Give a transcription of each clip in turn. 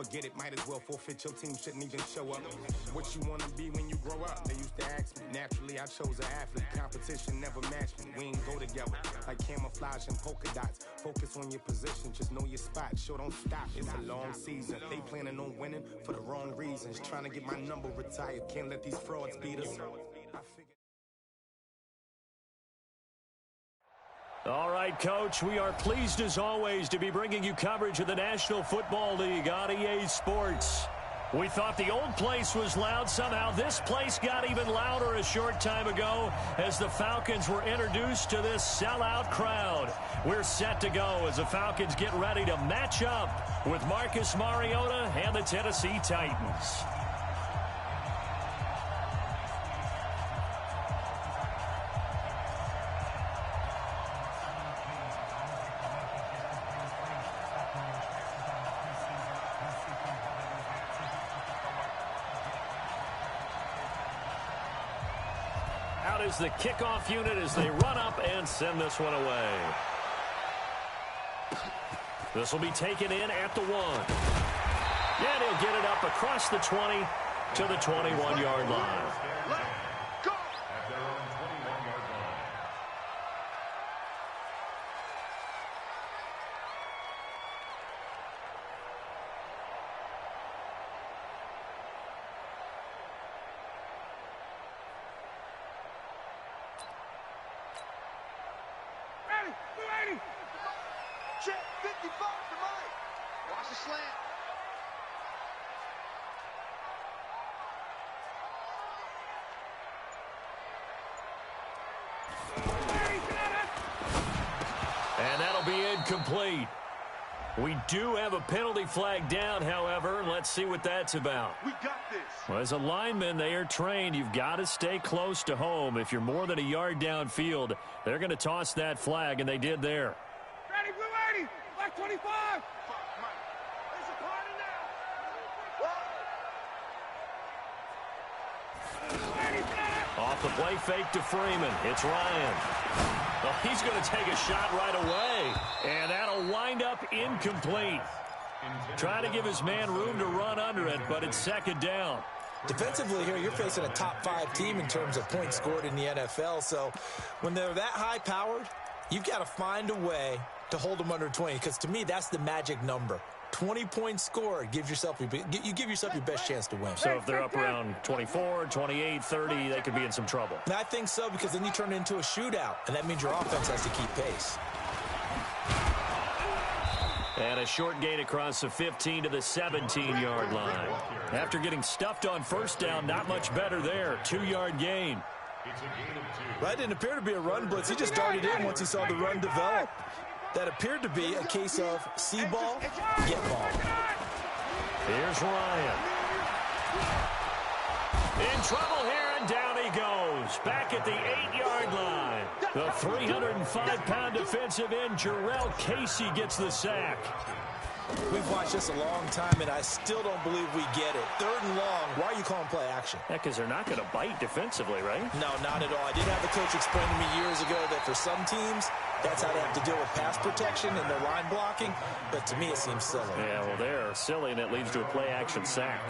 forget it, might as well forfeit. Your team shouldn't even show up. What you wanna be when you grow up? They used to ask me. Naturally, I chose an athlete. Competition never matched me. We ain't go together like camouflage and polka dots. Focus on your position, just know your spot. Sure, don't stop. It's a long season. They planning on winning for the wrong reasons. Trying to get my number retired. Can't let these frauds beat us. All right, Coach, we are pleased as always to be bringing you coverage of the National Football League on EA Sports. We thought the old place was loud. Somehow this place got even louder a short time ago as the Falcons were introduced to this sellout crowd. We're set to go as the Falcons get ready to match up with Marcus Mariota and the Tennessee Titans. Out is the kickoff unit as they run up and send this one away. This will be taken in at the 1. And he'll get it up across the 20 to the 21-yard line. Check 55 to Mike. Watch the slant. And that'll be incomplete. We do have a penalty flag down, however. Let's see what that's about. We got this. Well, as a lineman, they are trained. You've got to stay close to home. If you're more than a yard downfield, they're going to toss that flag, and they did there. Ready, blue 80, black 25. Fuck, Mike. There's a party now. Off the play fake to Freeman. It's Ryan. Well, he's going to take a shot right away, and that'll wind up incomplete. Trying to give his man room to run under it, but it's second down. Defensively here, you're facing a top-5 team in terms of points scored in the NFL, so when they're that high-powered, you've got to find a way to hold them under 20, because to me, that's the magic number. 20 points scored, you give yourself your best chance to win. So if they're up around 24, 28, 30, they could be in some trouble. And I think so, because then you turn it into a shootout, and that means your offense has to keep pace. And a short gain across the 15 to the 17-yard line. After getting stuffed on first down, not much better there. 2-yard gain. That didn't appear to be a run blitz. He just darted in once he saw the run develop. That appeared to be a case of see ball, get ball. Here's Ryan. In trouble here, and down he goes. Back at the 8-yard line. The 305-pound defensive end, Jarrell Casey, gets the sack. We've watched this a long time, and I still don't believe we get it. 3rd and long. Why are you calling play action? Yeah, because they're not going to bite defensively, right? No, not at all. I did have the coach explain to me years ago that for some teams, that's how they have to deal with pass protection and their line blocking. But to me, it seems silly. Yeah, well, they're silly, and it leads to a play-action sack.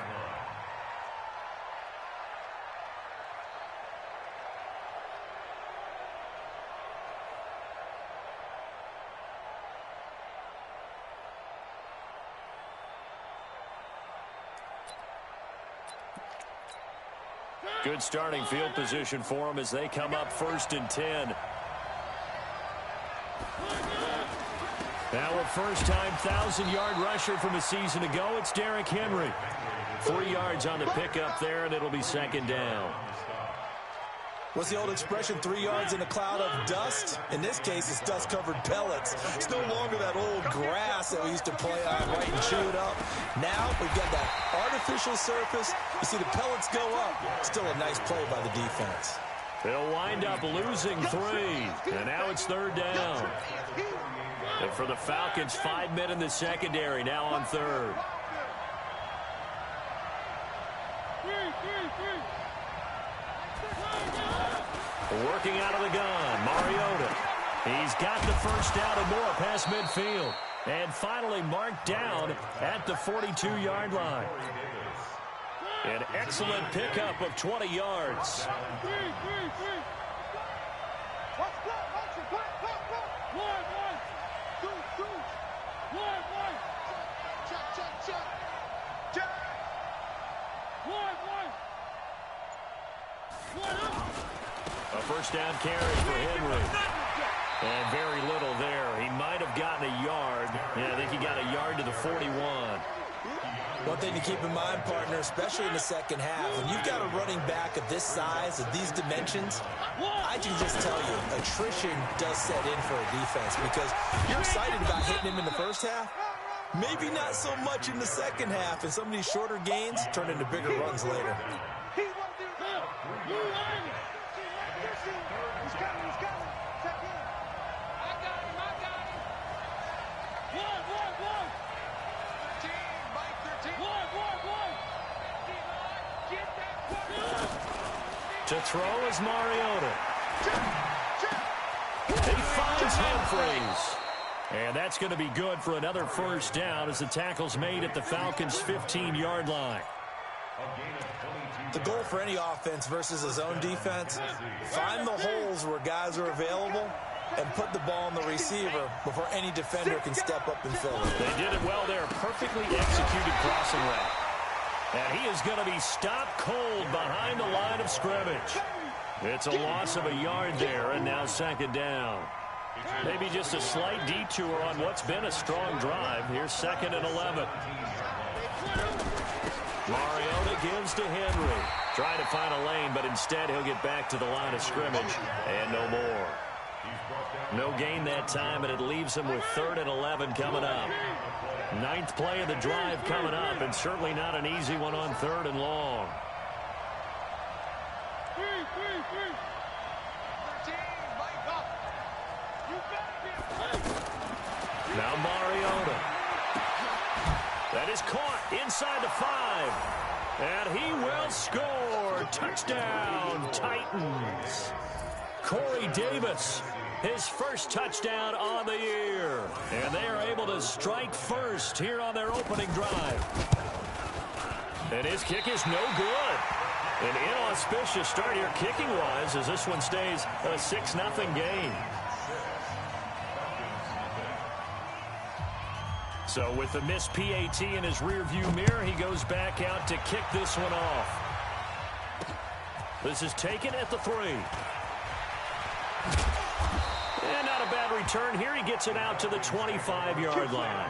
Good starting field position for them as they come up 1st and 10. Now a first-time 1,000-yard rusher from a season ago, it's Derrick Henry. 3 yards on the pickup there, and it'll be second down. What's the old expression, 3 yards in a cloud of dust? In this case, it's dust-covered pellets. It's no longer that old grass that we used to play on, right, and chew it up. Now we've got that artificial surface. You see the pellets go up. Still a nice play by the defense. They'll wind up losing 3, and now it's 3rd down. And for the Falcons, 5 men in the secondary, now on 3rd. Working out of the gun, Mariota. He's got the first down and more past midfield. And finally marked down at the 42-yard line. An excellent pickup of 20 yards. A first down carry for Henry. And very little there. He might have gotten a yard. Yeah, I think he got a yard to the 41. One thing to keep in mind, partner, especially in the second half, when you've got a running back of this size, of these dimensions, I can just tell you, attrition does set in for a defense because you're excited about hitting him in the first half. Maybe not so much in the second half, and some of these shorter gains turn into bigger runs later. To throw is Mariota. He finds Humphries. And that's going to be good for another first down as the tackle's made at the Falcons' 15-yard line. The goal for any offense versus his own defense, find the holes where guys are available and put the ball on the receiver before any defender can step up and fill it. They did it well there. Perfectly executed crossing route. And he is going to be stopped cold behind the line of scrimmage. It's a loss of a yard there, and now second down. Maybe just a slight detour on what's been a strong drive. Here's 2nd and 11. Mariota gives to Henry. Trying to find a lane, but instead he'll get back to the line of scrimmage. And no more. No gain that time, and it leaves him with 3rd and 11 coming up. 9th play of the drive coming up, and certainly not an easy one on 3rd and long. Now Mariota. That is caught inside the 5. And he will score. Touchdown, Titans. Corey Davis, his first touchdown on the year. And they are able to strike first here on their opening drive. And his kick is no good. An inauspicious start here kicking-wise as this one stays a 6-0 game. So with the missed PAT in his rearview mirror, he goes back out to kick this one off. This is taken at the 3. And not a bad return here. He gets it out to the 25-yard line.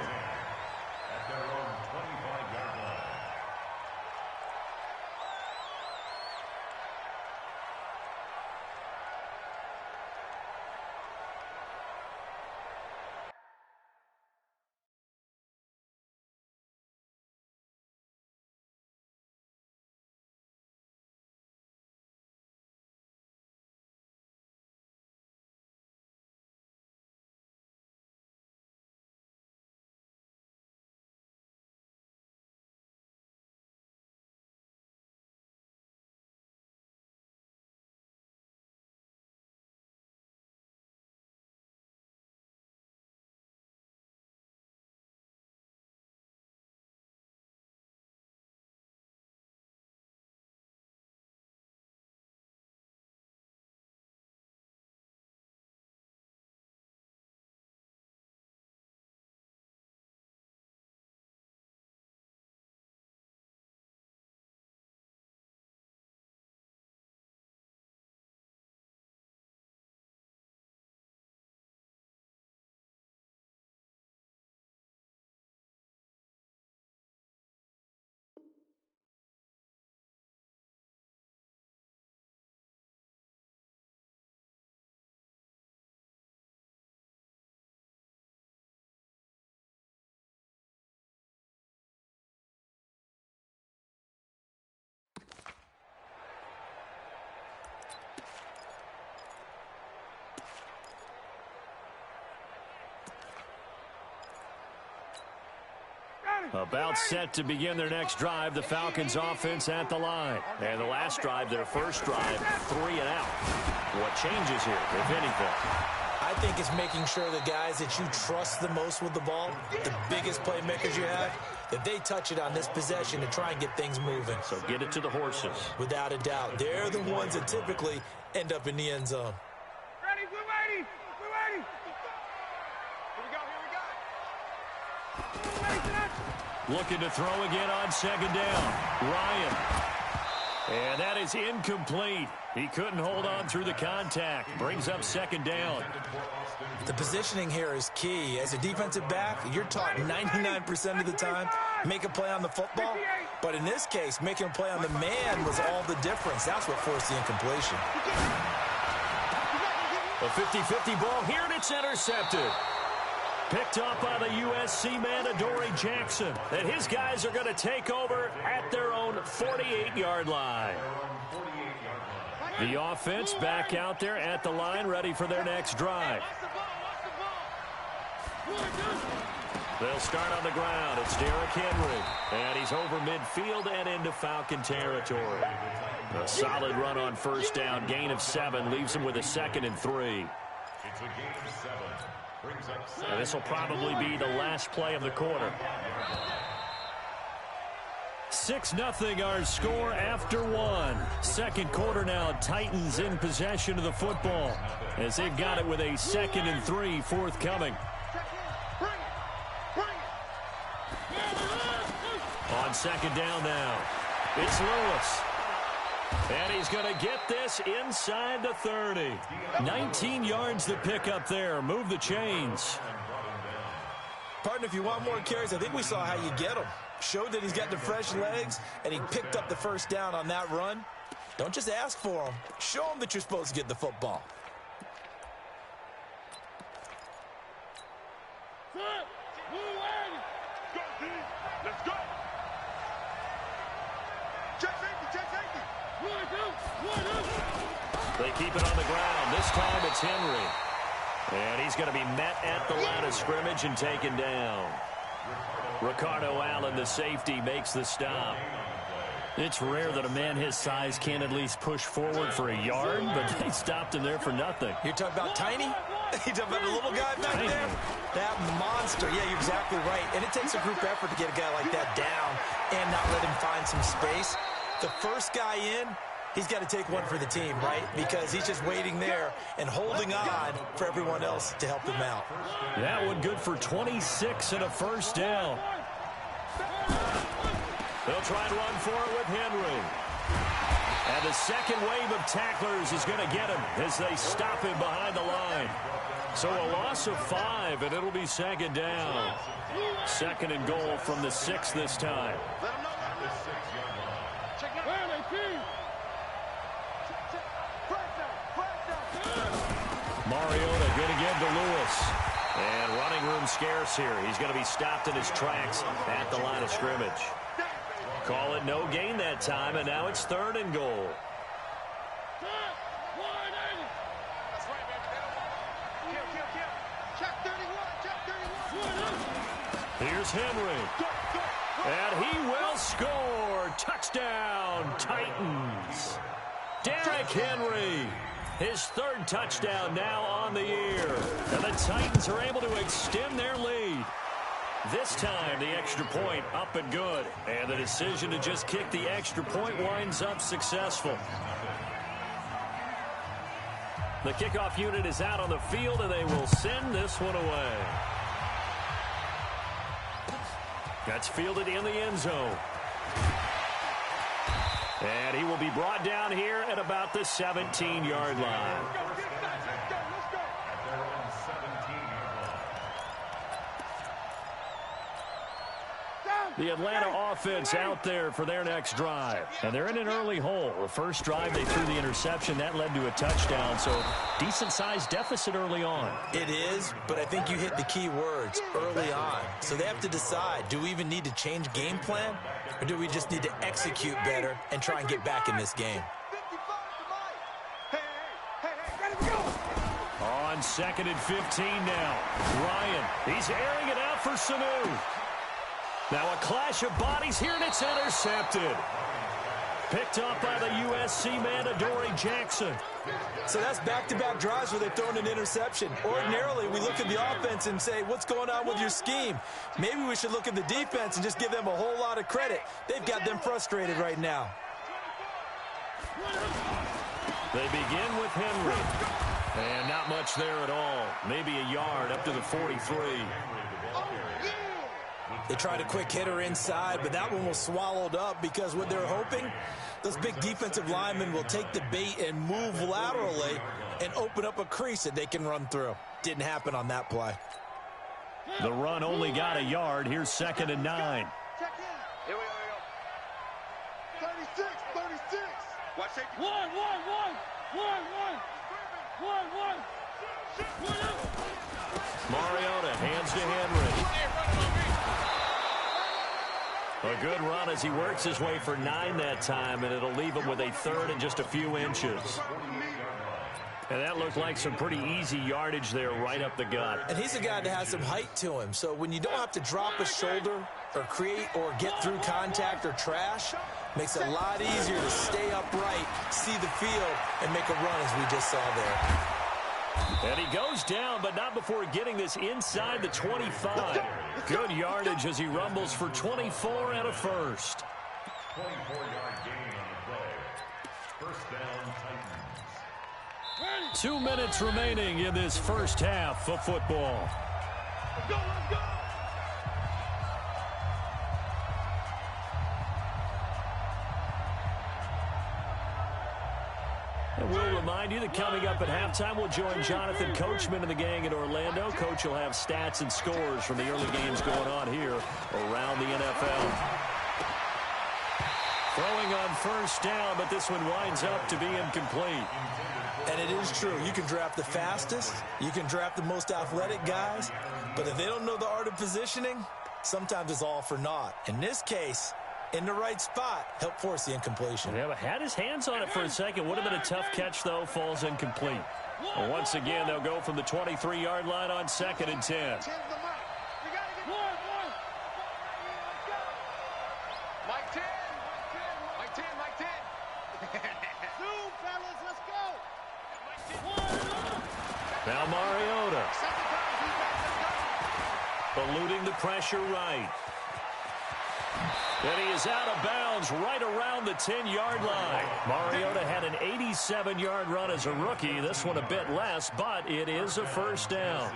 About set to begin their next drive, the Falcons offense at the line. And the last drive, their first drive, 3 and out. What changes here, if anything? I think it's making sure the guys that you trust the most with the ball, the biggest playmakers you have, that they touch it on this possession to try and get things moving. So get it to the horses. Without a doubt. They're the ones that typically end up in the end zone. Ready, we're ready. We're ready. Here we go. Looking to throw again on second down. Ryan. And that is incomplete. He couldn't hold on through the contact. Brings up second down. The positioning here is key. As a defensive back, you're taught 99% of the time, make a play on the football. But in this case, making a play on the man was all the difference. That's what forced the incompletion. A 50-50 ball here, and it's intercepted. Picked up by the USC man, Adoree Jackson. And his guys are going to take over at their own 48-yard line. The offense back out there at the line, ready for their next drive. They'll start on the ground. It's Derrick Henry. And he's over midfield and into Falcon territory. A solid run on first down. Gain of 7 leaves him with a 2nd and 3. And this will probably be the last play of the quarter. 6-0 our score after 1. Second quarter now, Titans in possession of the football as they've got it with a 2nd and 3 forthcoming. On second down now, it's Lewis. And he's going to get this inside the 30. 19 yards to pick up there. Move the chains. Partner, if you want more carries, I think we saw how you get them. Showed that he's got the fresh legs, and he picked up the first down on that run. Don't just ask for them. Show them that you're supposed to get the football. Let's go. Check safety. They keep it on the ground. This time it's Henry. And he's going to be met at the line of scrimmage and taken down. Ricardo Allen, the safety, makes the stop. It's rare that a man his size can't at least push forward for a yard, but they stopped him there for nothing. You're talking about tiny? You're talking about the little guy back there? That monster. Yeah, you're exactly right. And it takes a group effort to get a guy like that down and not let him find some space. The first guy in, he's got to take one for the team, right? Because he's just waiting there and holding on for everyone else to help him out. That one good for 26 and a first down. They'll try and run for it with Henry. And the second wave of tacklers is going to get him as they stop him behind the line. So a loss of 5, and it'll be second down. 2nd and goal from the 6 this time. Mariota good again to Lewis. And running room scarce here. He's going to be stopped in his tracks at the line of scrimmage. Call it no gain that time, and now it's 3rd and goal. Here's Henry. And he will score. Touchdown, Titans. Derrick Henry. His 3rd touchdown now on the year. And the Titans are able to extend their lead. This time, the extra point up and good. And the decision to just kick the extra point winds up successful. The kickoff unit is out on the field, and they will send this one away. That's fielded in the end zone. And he will be brought down here at about the 17-yard line. The Atlanta offense out there for their next drive. And they're in an early hole. The first drive, they threw the interception. That led to a touchdown. So decent-sized deficit early on. It is, but I think you hit the key words, early on. So they have to decide, do we even need to change game plan? Or do we just need to execute better and try and get back in this game? On 2nd and 15 now. Ryan, he's airing it out for Sanu. Now a clash of bodies here, and it's intercepted. picked off by the USC man, Adoree Jackson. So that's back-to-back drives where they've thrown an interception. Ordinarily, we look at the offense and say, what's going on with your scheme? Maybe we should look at the defense and just give them a whole lot of credit. They've got them frustrated right now. They begin with Henry. And not much there at all. Maybe a yard up to the 43. They tried a quick hitter inside, but that one was swallowed up because what they're hoping, those big defensive linemen will take the bait and move laterally and open up a crease that they can run through. Didn't happen on that play. The run only got a yard. Here's 2nd and 9. Check in. Here we go. 36, 36. Watch it. One. Mariota hands to Henry. A good run as he works his way for 9 that time, and it'll leave him with a 3rd and just a few inches. And that looked like some pretty easy yardage there right up the gut. And he's a guy that has some height to him, so when you don't have to drop a shoulder or create or get through contact or trash, makes it a lot easier to stay upright, see the field, and make a run as we just saw there. And he goes down, but not before getting this inside the 25. Good yardage as he rumbles for 24 and a first. 24-yard gain on the play. First down, Titans. 2 minutes remaining in this first half of football. Let's go. And we'll remind you that coming up at halftime, we'll join Jonathan Coachman and the gang in Orlando. Coach will have stats and scores from the early games going on here around the NFL. Throwing on first down, but this one winds up to be incomplete. And it is true. You can draft the fastest. You can draft the most athletic guys. But if they don't know the art of positioning, sometimes it's all for naught. In this case, in the right spot, help force the incompletion. Yeah, but had his hands on it for a second. Would have been a tough catch, though. Falls incomplete. And once again, they'll go from the 23-yard line on 2nd and 10. Now Mariota. Eluding the pressure right. And he is out of bounds right around the 10-yard line. Mariota had an 87-yard run as a rookie. This one a bit less, but it is a first down.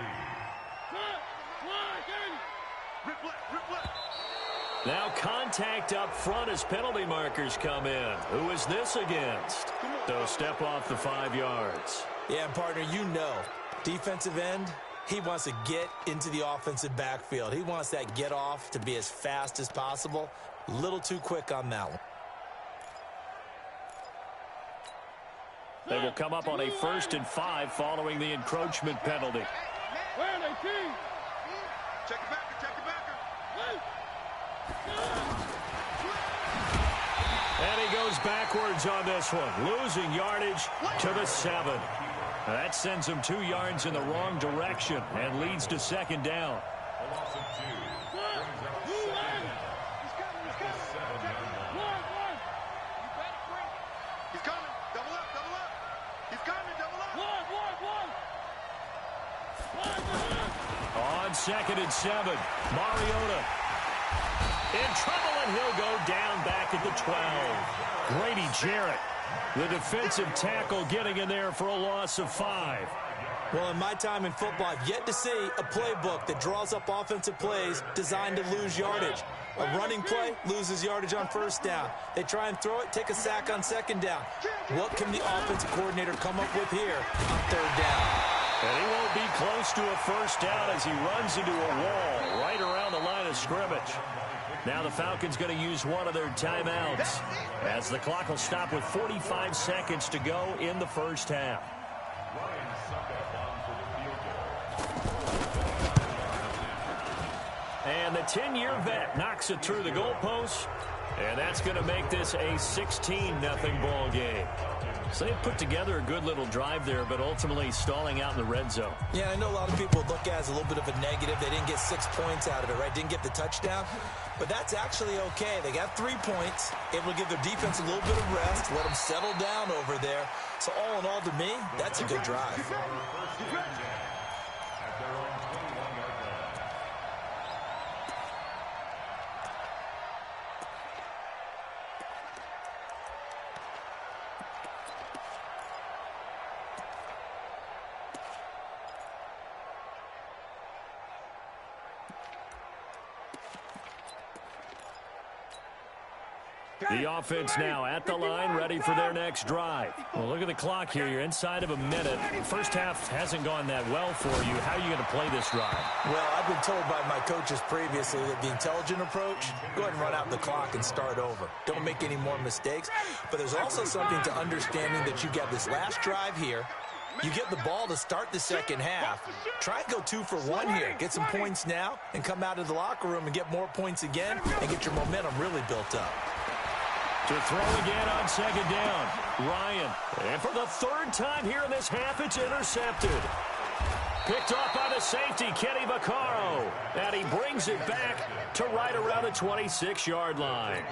Now contact up front as penalty markers come in. Who is this against? They'll step off the 5 yards. Yeah, and partner, you know, defensive end, he wants to get into the offensive backfield. He wants that get off to be as fast as possible. A little too quick on that one. They will come up on a 1st and 5 following the encroachment penalty. Check it back. And he goes backwards on this one, losing yardage to the 7. That sends him 2 yards in the wrong direction and leads to 2nd down. A loss of 2. He's coming. Double up. He's coming. Double up. On 2nd and 7, Mariota in trouble, and he'll go down back at the 12. Grady Jarrett, the defensive tackle, getting in there for a loss of 5. Well, in my time in football, I've yet to see a playbook that draws up offensive plays designed to lose yardage. A running play loses yardage on 1st down. They try and throw it, take a sack on 2nd down. What can the offensive coordinator come up with here on 3rd down? And he won't be close to a 1st down as he runs into a wall right around the line of scrimmage. Now the Falcons going to use one of their timeouts as the clock will stop with 45 seconds to go in the first half. And the 10-year vet knocks it through the goalpost, and that's going to make this a 16-0 ball game. So they put together a good little drive there, but ultimately stalling out in the red zone. Yeah, I know a lot of people look at it as a little bit of a negative. They didn't get 6 points out of it, right? Didn't get the touchdown. But that's actually okay. They got 3 points, able to give their defense a little bit of rest, let them settle down over there. So all in all, to me, that's a good drive. The offense now at the line, ready for their next drive. Well, look at the clock here. You're inside of a minute. First half hasn't gone that well for you. How are you going to play this drive? Well, I've been told by my coaches previously that the intelligent approach, go ahead and run out the clock and start over. Don't make any more mistakes. But there's also something to understanding that you got this last drive here. You get the ball to start the second half. Try and go 2 for 1 here. Get some points now and come out of the locker room and get more points again and get your momentum really built up. To throw again on second down, Ryan. And for the 3rd time here in this half, it's intercepted. Picked off by the safety, Kenny Vaccaro. And he brings it back to right around the 26-yard line.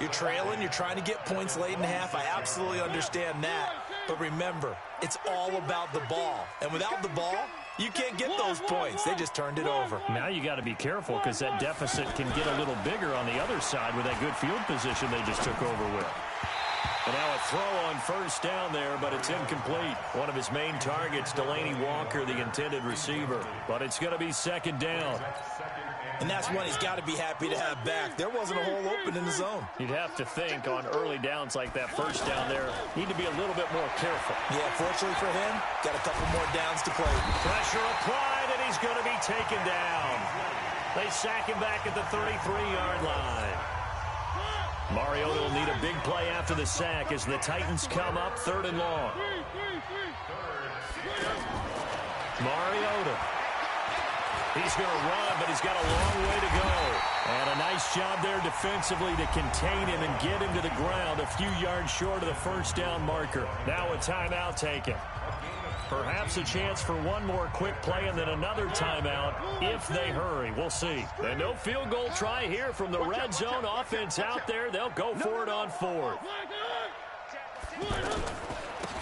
You're trailing, you're trying to get points late in the half. I absolutely understand that. But remember, it's all about the ball. And without the ball, you can't get those points. They just turned it over. Now you got to be careful because that deficit can get a little bigger on the other side with that good field position they just took over with. And now a throw on first down there, but it's incomplete. One of his main targets, Delaney Walker, the intended receiver. But it's going to be second down. And that's one he's got to be happy to have back. There wasn't a hole open in the zone. You'd have to think on early downs like that first down there, need to be a little bit more careful. Yeah, fortunately for him, got a couple more downs to play. Pressure applied, and he's going to be taken down. They sack him back at the 33-yard line. Mariota will need a big play after the sack as the Titans come up 3rd and long. Mariota. He's going to run, but he's got a long way to go. And a nice job there defensively to contain him and get him to the ground a few yards short of the first down marker. Now a timeout taken. Perhaps a chance for one more quick play and then another timeout if they hurry. We'll see. And no field goal try here from the red zone offense out there. They'll go for it on 4th.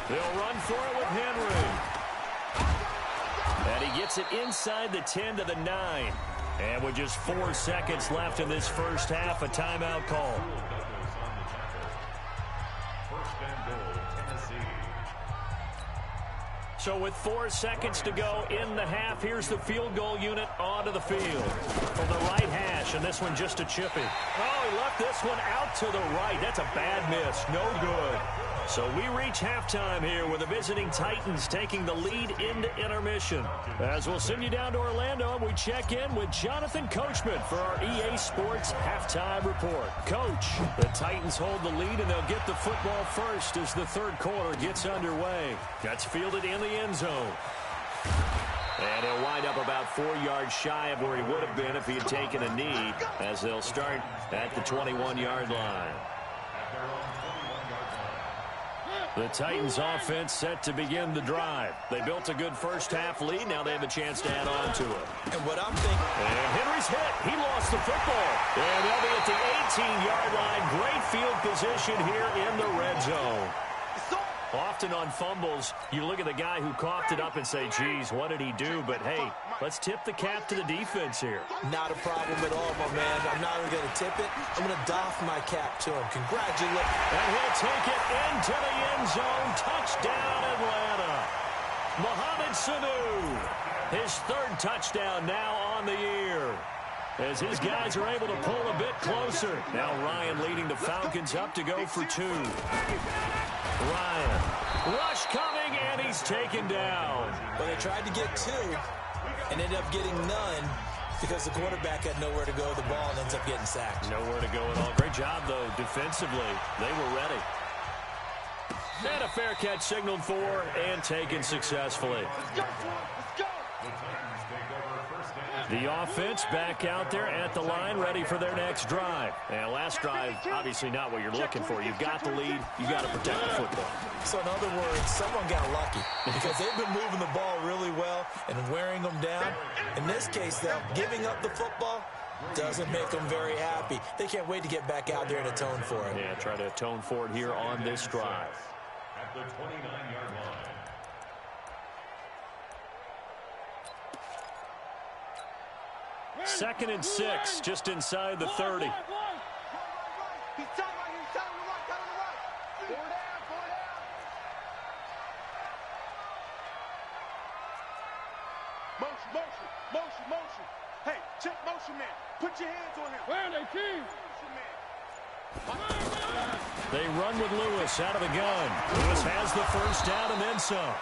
They'll run for it with Henry. And he gets it inside the 10 to the 9. And with just 4 seconds left in this first half, a timeout call. So with 4 seconds to go in the half, here's the field goal unit onto the field. From the right hash, and this one just a chippy. Oh, he left this one out to the right. That's a bad miss. No good. So we reach halftime here with the visiting Titans taking the lead into intermission. As we'll send you down to Orlando, and we check in with Jonathan Coachman for our EA Sports Halftime Report. Coach, the Titans hold the lead, and they'll get the football first as the 3rd quarter gets underway. That's fielded in the end zone. And he'll wind up about 4 yards shy of where he would have been if he had taken a knee, as they'll start at the 21-yard line. The Titans offense set to begin the drive. They built a good first half lead. Now they have a chance to add on to it. And what I'm thinking... And Henry's hit. He lost the football. And they'll be at the 18-yard line. Great field position here in the red zone. Often on fumbles, you look at the guy who coughed it up and say, geez, what did he do? But, hey, let's tip the cap to the defense here. Not a problem at all, my man. I'm not even going to tip it. I'm going to doff my cap to him. Congratulations. And he'll take it into the end zone. Touchdown, Atlanta. Mohamed Sanu, his 3rd touchdown now on the year. As his guys are able to pull a bit closer. Now Ryan leading the Falcons up to go for 2. Ryan, rush coming, and he's taken down. Well, they tried to get 2 and ended up getting none because the quarterback had nowhere to go with the ball and ends up getting sacked. Nowhere to go at all. Great job, though, defensively. They were ready. And a fair catch signaled for and taken successfully. The offense back out there at the line, ready for their next drive. And last drive, obviously not what you're looking for. You've got the lead. You've got to protect the football. So in other words, someone got lucky because they've been moving the ball really well and wearing them down. In this case, though, giving up the football, Doesn't make them very happy. They can't wait to get back out there and atone for it. Yeah, try to atone for it here on this drive. At the 29-yard line. Second and 6, just inside the 30. He's tight right here. He's tight on the right. Tight on the right. Four down. Four down. Motion, motion, motion, motion. Hey, check motion man. Put your hands on him. Where are they, team? Motion man. They run with Lewis out of the gun. Lewis has the first down and then some.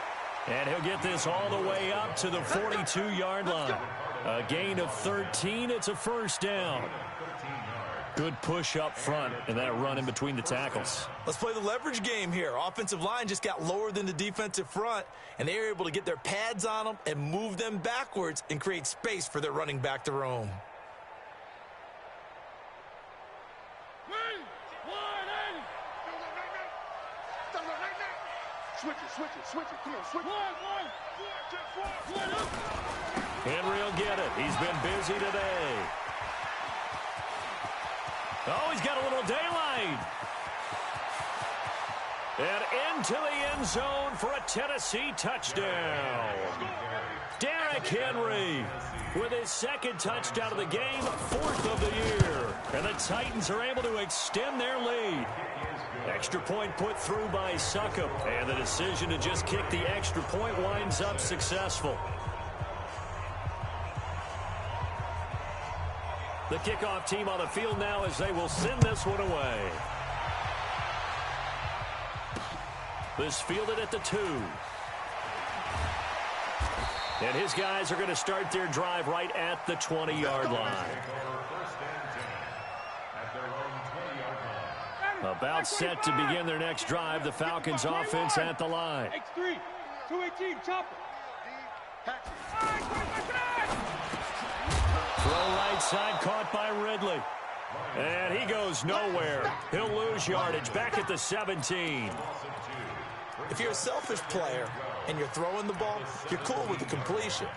And he'll get this all the way up to the 42-yard line. A gain of 13. It's a first down. Good push up front and that run in between the tackles. Let's play the leverage game here. Offensive line just got lower than the defensive front, and they were able to get their pads on them and move them backwards and create space for their running back to roam. Switch it. Come on, switch it. Henry will get it. He's been busy today. Oh, he's got a little daylight. And into the end zone for a Tennessee touchdown. Derrick Henry with his second touchdown of the game, fourth of the year. And the Titans are able to extend their lead. Extra point put through by Succop. And the decision to just kick the extra point winds up successful. The kickoff team on the field now as they will send this one away. This fielded at the 2. And his guys are going to start their drive right at the 20-yard line. About set to begin their next drive. The Falcons offense at the line. X3, 218, chopper. Throw right side, caught by Ridley. And he goes nowhere. He'll lose yardage back at the 17. If you're a selfish player and you're throwing the ball, you're cool with the completion.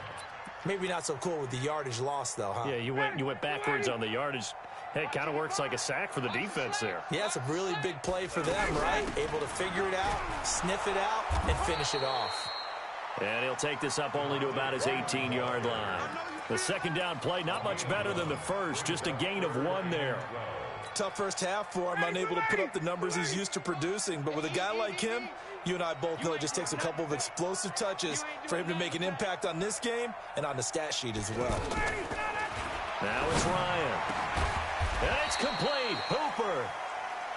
Maybe not so cool with the yardage loss, though, huh? Yeah, you went backwards on the yardage. Hey, it kind of works like a sack for the defense there. Yeah, it's a really big play for them, right? Able to figure it out, sniff it out, and finish it off. And he'll take this up only to about his 18-yard line. The second down play, not much better than the first, just a gain of 1 there. Tough first half for him, unable to put up the numbers he's used to producing. But with a guy like him, you and I both know it just takes a couple of explosive touches for him to make an impact on this game and on the stat sheet as well. Now it's Ryan. And it's complete. Hooper.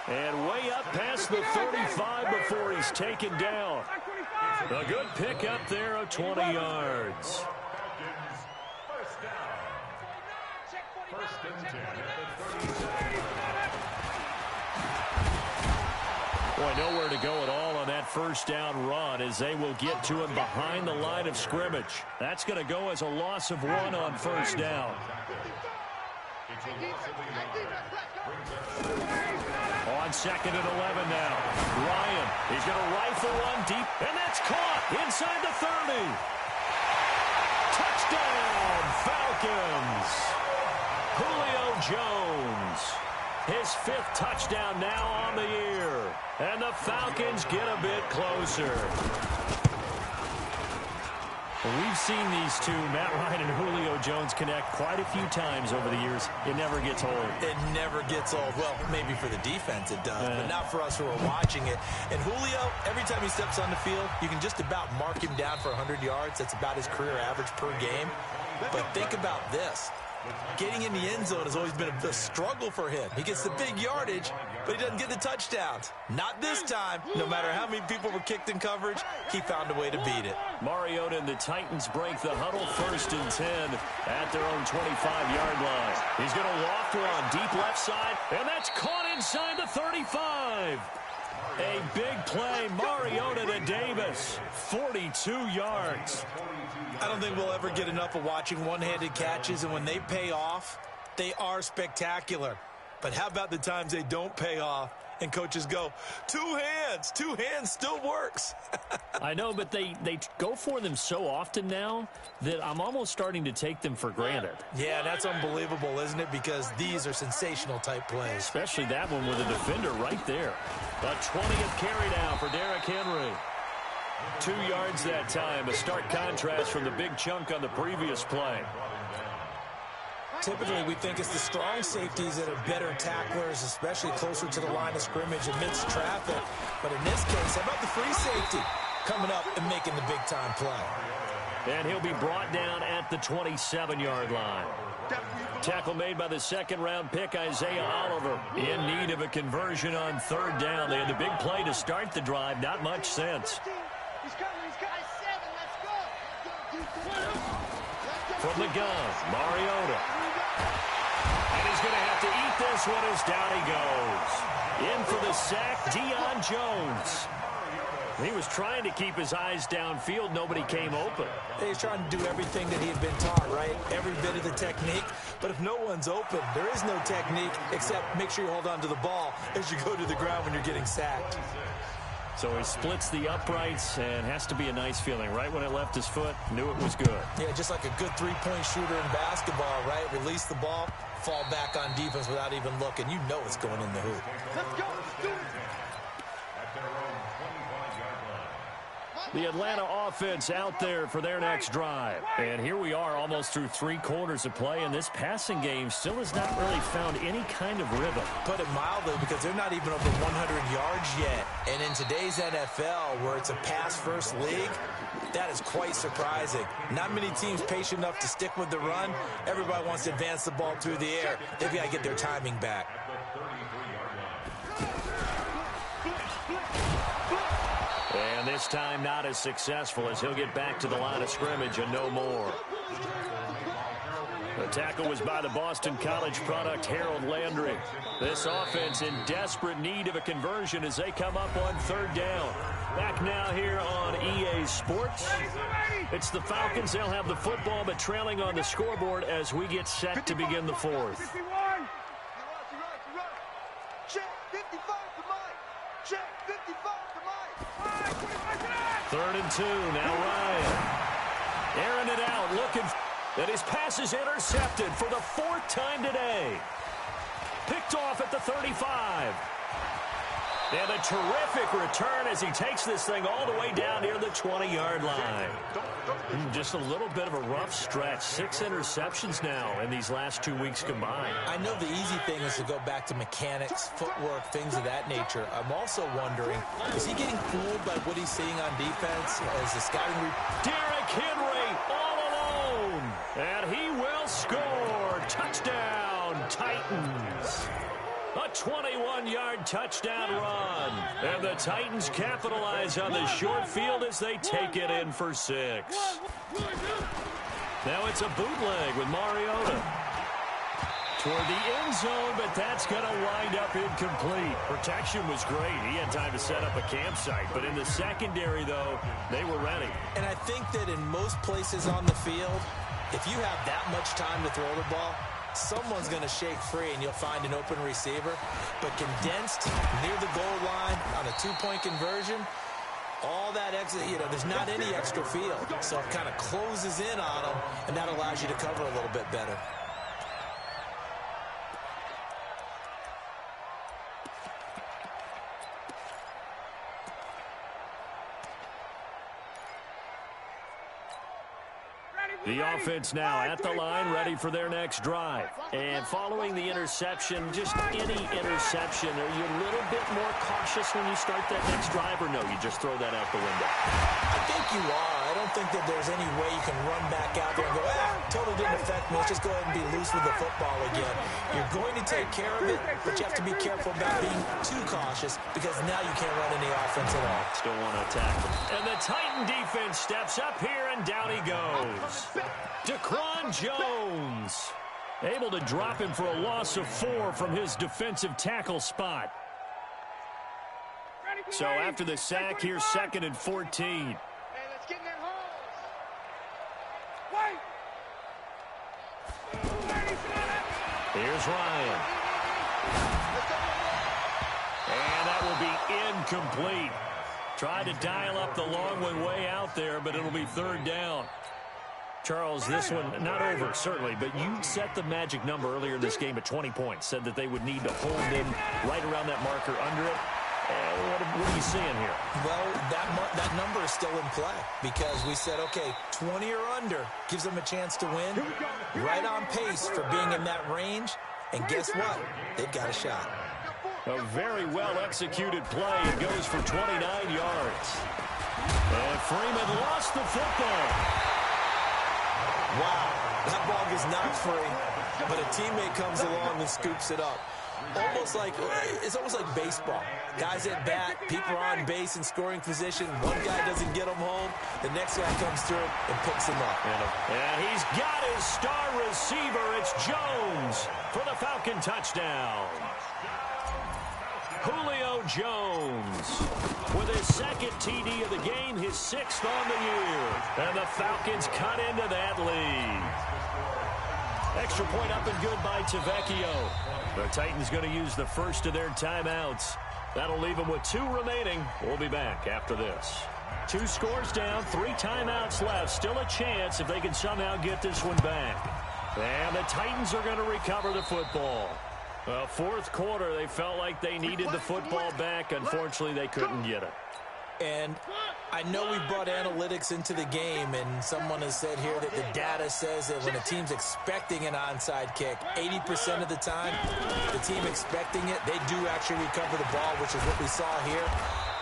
And way up past the 35 before he's taken down. A good pick up there of 20 yards. First and 10 at the 37. Boy, nowhere to go at all on that first down run as they will get to him behind the line of scrimmage. That's going to go as a loss of 1 on first down. On second and 11 now. Ryan, he's going to rifle one deep, and that's caught inside the 30. Touchdown, Falcons. Julio Jones. His 5th touchdown now on the year. And the Falcons get a bit closer. We've seen these two, Matt Ryan and Julio Jones, connect quite a few times over the years. It never gets old. It never gets old. Well, maybe for the defense it does, but not for us who are watching it. And Julio, every time he steps on the field, you can just about mark him down for 100 yards. That's about his career average per game. But think about this. Getting in the end zone has always been a struggle for him. He gets the big yardage, but he doesn't get the touchdowns. Not this time. No matter how many people were kicked in coverage, he found a way to beat it. Mariota and the Titans break the huddle, 1st and 10 at their own 25-yard line. He's going to loft one deep left side, and that's caught inside the 35. A big play, Mariota to Davis, 42 yards. I don't think we'll ever get enough of watching one-handed catches, and when they pay off, they are spectacular. But how about the times they don't pay off, And coaches go, two hands still works. I know, but they go for them so often now that I'm almost starting to take them for granted. Yeah, that's unbelievable, isn't it? Because these are sensational type plays. Especially that one with a defender right there. A 20th carry now for Derrick Henry. 2 yards that time, a stark contrast from the big chunk on the previous play. Typically, we think it's the strong safeties that are better tacklers, especially closer to the line of scrimmage amidst traffic. But in this case, how about the free safety coming up and making the big-time play? And he'll be brought down at the 27-yard line. Tackle made by the second-round pick, Isaiah Oliver, in need of a conversion on third down. They had the big play to start the drive. Not much sense. From the gun, Mariota. And he's going to have to eat this one as down he goes. In for the sack, Deion Jones. He was trying to keep his eyes downfield. Nobody came open. He's trying to do everything that he had been taught, right? Every bit of the technique. But if no one's open, there is no technique except make sure you hold on to the ball as you go to the ground when you're getting sacked. So he splits the uprights and has to be a nice feeling. Right when it left his foot, knew it was good. Yeah, just like a good three-point shooter in basketball, right? Release the ball, fall back on defense without even looking. You know it's going in the hoop. Let's go. Let's do it. The Atlanta offense out there for their next drive. And here we are almost through 3 quarters of play, and this passing game still has not really found any kind of rhythm. Put it mildly, because they're not even over 100 yards yet. And in today's NFL, where it's a pass-first league, that is quite surprising. Not many teams patient enough to stick with the run. Everybody wants to advance the ball through the air. They've got to get their timing back. And this time not as successful as he'll get back to the line of scrimmage and no more. The tackle was by the Boston College product, Harold Landry. This offense in desperate need of a conversion as they come up on third down. Back now here on EA Sports. It's the Falcons. They'll have the football, but trailing on the scoreboard as we get set to begin the fourth. Check 55 to Mike. Check 55 to Mike. 3rd and 2. Now Ryan. Airing it out, looking. And his pass is intercepted for the 4th time today. Picked off at the 35. And a terrific return as he takes this thing all the way down near the 20-yard line. Just a little bit of a rough stretch. 6 interceptions now in these last 2 weeks combined. I know the easy thing is to go back to mechanics, footwork, things of that nature. I'm also wondering, is he getting fooled by what he's seeing on defense as the scouting Derrick Henry all alone. And he will score. Touchdown, Titans. A 21-yard touchdown run. And the Titans capitalize on the short field as they take it in for 6. Now it's a bootleg with Mariota. Toward the end zone, but that's going to wind up incomplete. Protection was great. He had time to set up a campsite. But in the secondary, though, they were ready. And I think that in most places on the field, if you have that much time to throw the ball, someone's going to shake free and you'll find an open receiver. But condensed near the goal line on a 2-point conversion, all that exit, there's not any extra field. So it kind of closes in on them, and that allows you to cover a little bit better. The offense now at the line, ready for their next drive. And following the interception, just any interception, are you a little bit more cautious when you start that next drive, or no, you just throw that out the window? I think you are. I don't think that there's any way you can run back out there and go, totally didn't affect me. Let's just go ahead and be loose with the football again. You're going to take care of it, but you have to be careful about being too cautious because now you can't run any offense at all. Still want to attack them. And the Titan defense steps up here, and down he goes. Daquan Jones able to drop him for a loss of 4 from his defensive tackle spot. So after the sack, here's 2nd and 14. Hey, let's get in that hole. Wait. Here's Ryan. incomplete. Tried to dial up the long way out there, but it'll be third down. Charles, this one not over, certainly, but you set the magic number earlier in this game at 20 points. Said that they would need to hold them right around that marker under it. What are you seeing here? Well, that number is still in play because we said, okay, 20 or under gives them a chance to win. Right on pace for being in that range. And guess what? They've got a shot. A very well-executed play. It goes for 29 yards. And Freeman lost the football. Wow, that ball is not free, but a teammate comes along and scoops it up. It's almost like baseball. Guys at bat, people are on base in scoring position. One guy doesn't get him home. The next guy comes through and picks him up. And he's got his star receiver. It's Jones for the Falcon touchdown. Julio Jones with his second TD of the game, his 6th on the year. And the Falcons cut into that lead. Extra point up and good by Tavecchio. The Titans going to use the first of their timeouts. That'll leave them with 2 remaining. We'll be back after this. 2 scores down, 3 timeouts left. Still a chance if they can somehow get this one back. And the Titans are going to recover the football. Fourth quarter, they felt like they needed the football back. Unfortunately, they couldn't get it. And I know we brought analytics into the game, and someone has said here that the data says that when a team's expecting an onside kick, 80% of the time, the team expecting it, they do actually recover the ball, which is what we saw here.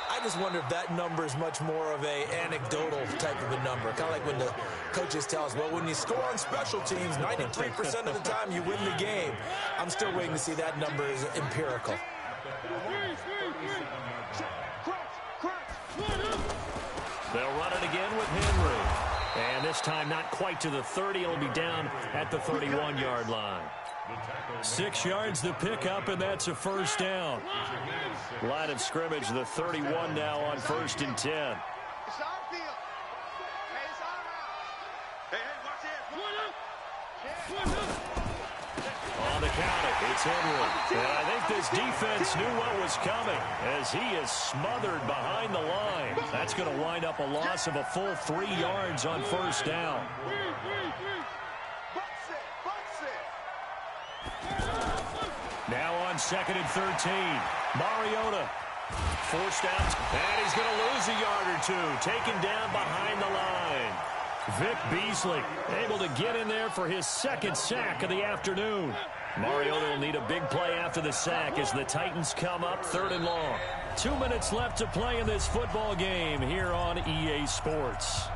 I just wonder if that number is much more of a anecdotal type of a number. Kind of like when the coaches tell us, well, when you score on special teams, 93% of the time you win the game. I'm still waiting to see that number is empirical. They'll run it again with Henry. And this time not quite to the 30. It'll be down at the 31-yard line. 6 yards the pickup, and that's a first down. Line of scrimmage, the 31 now on 1st and 10. It's our field. Hey, it's our route. Hey, watch it. On the counter, it's Henry. And I think this defense knew what was coming as he is smothered behind the line. That's going to wind up a loss of a full 3 yards on first down. Now on 2nd and 13. Mariota forced out, and he's going to lose a yard or 2. Taken down behind the line. Vic Beasley able to get in there for his 2nd sack of the afternoon. Mariota will need a big play after the sack as the Titans come up 3rd and long. 2 minutes left to play in this football game here on EA Sports.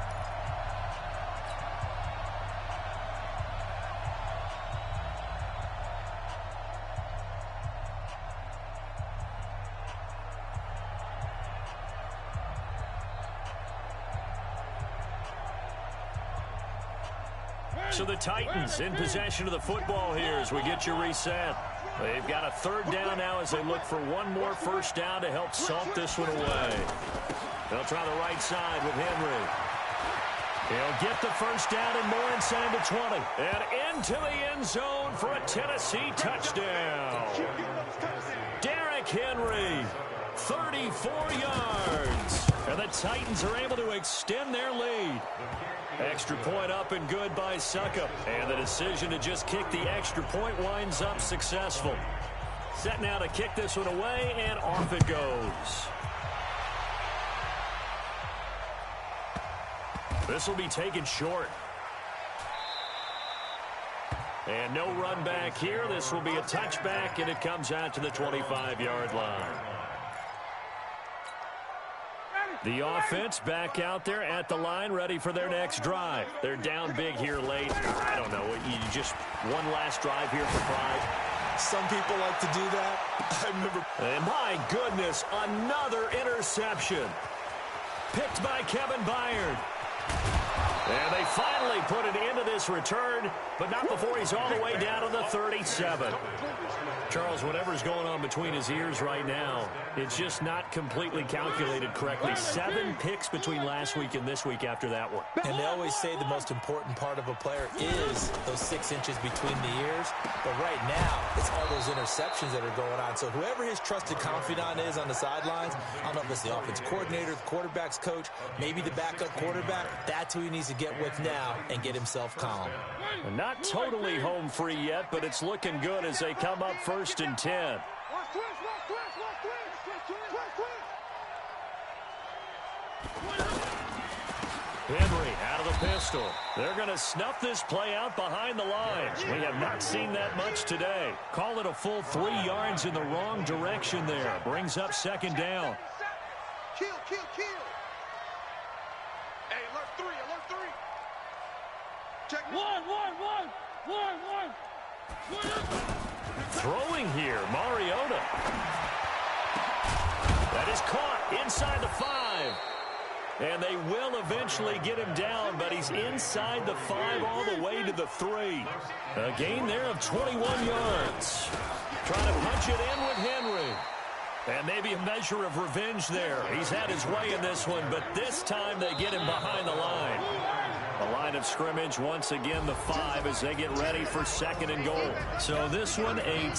So the Titans in possession of the football here as we get you reset. They've got a 3rd down now as they look for one more first down to help salt this one away. They'll try the right side with Henry. He'll get the first down and more inside the 20. And into the end zone for a Tennessee touchdown. Derrick Henry, 34 yards. And the Titans are able to extend their lead. Extra point up and good by Suckup. And the decision to just kick the extra point winds up successful. Set now to kick this one away, and off it goes. This will be taken short. And no run back here. This will be a touchback, and it comes out to the 25-yard line. The offense back out there at the line, ready for their next drive. They're down big here late. I don't know. You just one last drive here for pride. Some people like to do that. I remember. And my goodness, another interception. Picked by Kevin Byard. And they finally put an end to this return, but not before he's all the way down to the 37. Charles, whatever's going on between his ears right now, it's just not completely calculated correctly. 7 picks between last week and this week after that one. And they always say the most important part of a player is those 6 inches between the ears. But right now, it's all those interceptions that are going on. So whoever his trusted confidant is on the sidelines, I don't know if it's the offense coordinator, the quarterback's coach, maybe the backup quarterback, that's who he needs to get with now and get himself calm. And not totally home free yet, but it's looking good as they come up 1st and 10. Henry out of the pistol. They're going to snuff this play out behind the lines. We have not seen that much today. Call it a full 3 yards in the wrong direction there. Brings up 2nd down. Kill. Hey, alert 3. Check 1. Throwing here, Mariota. That is caught inside the 5. And they will eventually get him down, but he's inside the 5 all the way to the 3. A gain there of 21 yards. Trying to punch it in with Henry. And maybe a measure of revenge there. He's had his way in this one, but this time they get him behind the line. The line of scrimmage, once again, the 5 as they get ready for 2nd and goal. So this one, a